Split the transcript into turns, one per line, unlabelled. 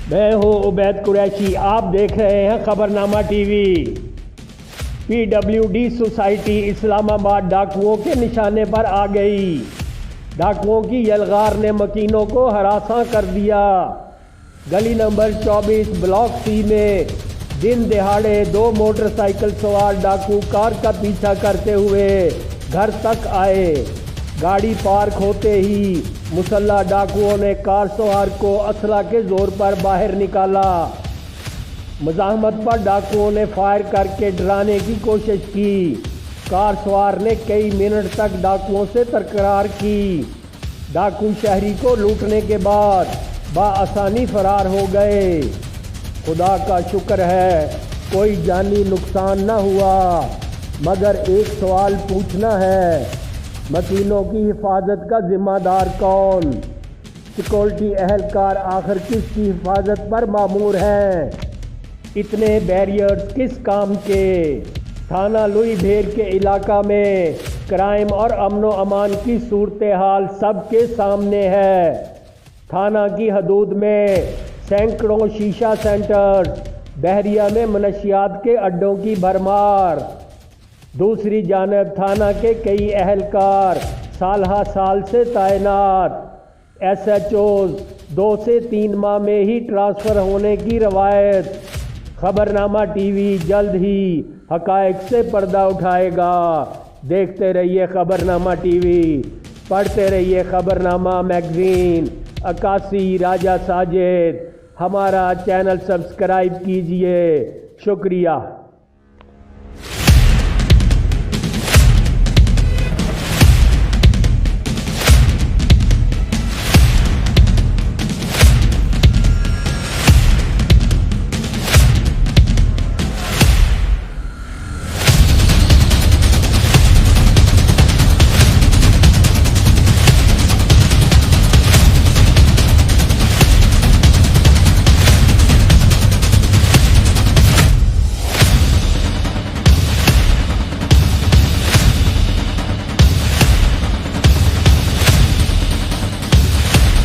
میں ہوں عبید قریشی، آپ دیکھ رہے ہیں خبر نامہ ٹی وی۔ PWD سوسائٹی اسلام آباد ڈاکؤوں کے نشانے پر آ گئی۔ ڈاکؤوں کی یلغار نے مکینوں کو ہراساں کر دیا۔ گلی نمبر 24 بلاک سی میں دن دہاڑے 2 موٹر سائیکل سوار ڈاکو کار کا پیچھا کرتے ہوئے گھر تک آئے۔ گاڑی پارک ہوتے ہی مسلح ڈاکوؤں نے کار سوار کو اسلحہ کے زور پر باہر نکالا۔ مزاحمت پر ڈاکوؤں نے فائر کر کے ڈرانے کی کوشش کی۔ کار سوار نے کئی منٹ تک ڈاکوؤں سے تکرار کی۔ ڈاکو شہری کو لوٹنے کے بعد باآسانی فرار ہو گئے۔ خدا کا شکر ہے کوئی جانی نقصان نہ ہوا، مگر ایک سوال پوچھنا ہے، مکینوں کی حفاظت کا ذمہ دار کون؟ سیکورٹی اہلکار آخر کس کی حفاظت پر مامور ہیں؟ اتنے بیریئرز کس کام کے؟ تھانہ لوہی بھیر کے علاقہ میں کرائم اور امن و امان کی صورتحال سب کے سامنے ہے۔ تھانہ کی حدود میں سینکڑوں شیشہ سینٹرز، بحریہ میں منشیات کے اڈوں کی بھرمار۔ دوسری جانب تھانہ کے کئی اہلکار سالہ سال سے تعینات، SHOs 2 سے 3 ماہ میں ہی ٹرانسفر ہونے کی روایت۔ خبر نامہ ٹی وی جلد ہی حقائق سے پردہ اٹھائے گا۔ دیکھتے رہیے خبر نامہ ٹی وی، پڑھتے رہیے خبر نامہ میگزین۔ 81 راجہ ساجد، ہمارا چینل سبسکرائب کیجئے۔ شکریہ۔